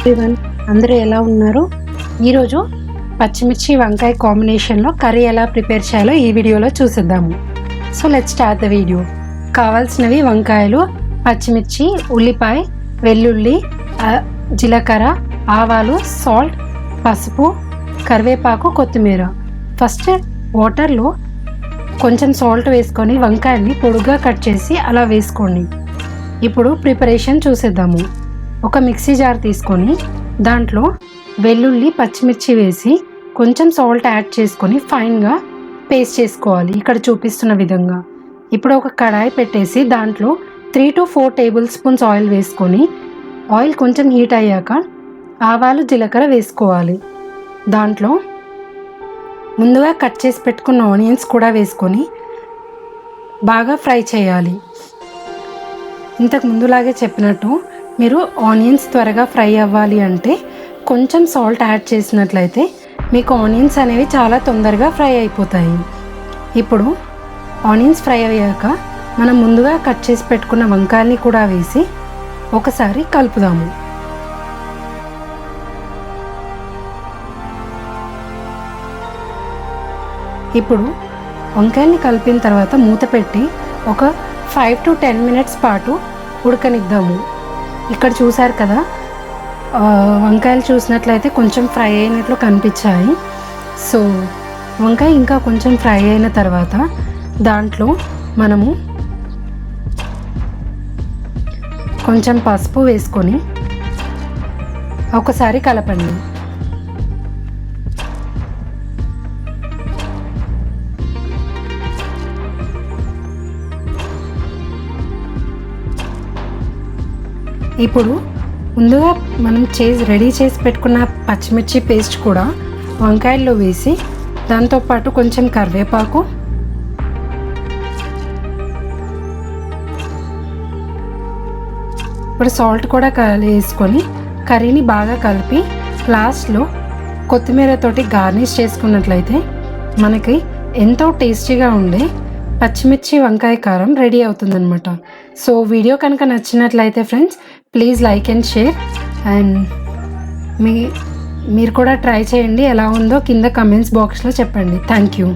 Everyone, అందరూ ఎలా ఉన్నారు? ఈరోజు పచ్చిమిర్చి వంకాయ కాంబినేషన్లో కర్రీ ఎలా ప్రిపేర్ చేయాలో ఈ వీడియోలో చూసేద్దాము. So let's start the video. కావాల్సినవి వంకాయలు, పచ్చిమిర్చి, ఉల్లిపాయ, వెల్లుల్లి, జీలకర్ర, ఆవాలు, సాల్ట్, పసుపు, కరివేపాకు, కొత్తిమీర. ఫస్ట్ వాటర్లో కొంచెం సాల్ట్ వేసుకొని వంకాయని పొడుగ్గా కట్ చేసి అలా వేసుకోండి. ఇప్పుడు ప్రిపరేషన్ చూసేద్దాము. ఒక మిక్సీ జార్ తీసుకొని దాంట్లో వెల్లుల్లి, పచ్చిమిర్చి వేసి కొంచెం సాల్ట్ యాడ్ చేసుకొని ఫైన్గా పేస్ట్ చేసుకోవాలి, ఇక్కడ చూపిస్తున్న విధంగా. ఇప్పుడు ఒక కడాయి పెట్టేసి దాంట్లో 3 to 4 టేబుల్ స్పూన్స్ ఆయిల్ వేసుకొని ఆయిల్ కొంచెం హీట్ అయ్యాక ఆవాలు, జీలకర్ర వేసుకోవాలి. దాంట్లో ముందుగా కట్ చేసి పెట్టుకున్న ఆనియన్స్ కూడా వేసుకొని బాగా ఫ్రై చేయాలి. ఇంతకు ముందులాగే చెప్పినట్టు మీరు ఆనియన్స్ త్వరగా ఫ్రై అవ్వాలి అంటే కొంచెం సాల్ట్ యాడ్ చేసినట్లయితే మీకు ఆనియన్స్ అనేవి చాలా తొందరగా ఫ్రై అయిపోతాయి. ఇప్పుడు ఆనియన్స్ ఫ్రై అయ్యాక మనం ముందుగా కట్ చేసి పెట్టుకున్న వంకాయల్ని కూడా వేసి ఒకసారి కలుపుదాము. ఇప్పుడు వంకాయల్ని కలిపిన తర్వాత మూత పెట్టి ఒక 5 to 10 minutes పాటు ఉడకనిద్దాము. ఇక్కడ చూసారు కదా, వంకాయలు చూసినట్లయితే కొంచెం ఫ్రై అయినట్లు కనిపించాయి. సో వంకాయ ఇంకా కొంచెం ఫ్రై అయిన తర్వాత దాంట్లో మనము కొంచెం పసుపు వేసుకొని ఒకసారి కలపండి. ఇప్పుడు ముందుగా మనం రెడీ చేసి పెట్టుకున్న పచ్చిమిర్చి పేస్ట్ కూడా వంకాయల్లో వేసి దాంతోపాటు కొంచెం కరివేపాకు, ఇప్పుడు సాల్ట్ కూడా వేసుకొని కర్రీని బాగా కలిపి లాస్ట్లో కొత్తిమీరతోటి గార్నిష్ చేసుకున్నట్లయితే మనకి ఎంతో టేస్టీగా ఉండే పచ్చిమిర్చి వంకాయ కారం రెడీ అవుతుందన్నమాట. సో వీడియో కనుక నచ్చినట్లయితే friends please like and share, and మీరు కూడా ట్రై చేయండి. ఎలా ఉందో కింద కమెంట్స్ బాక్స్లో చెప్పండి. Thank you.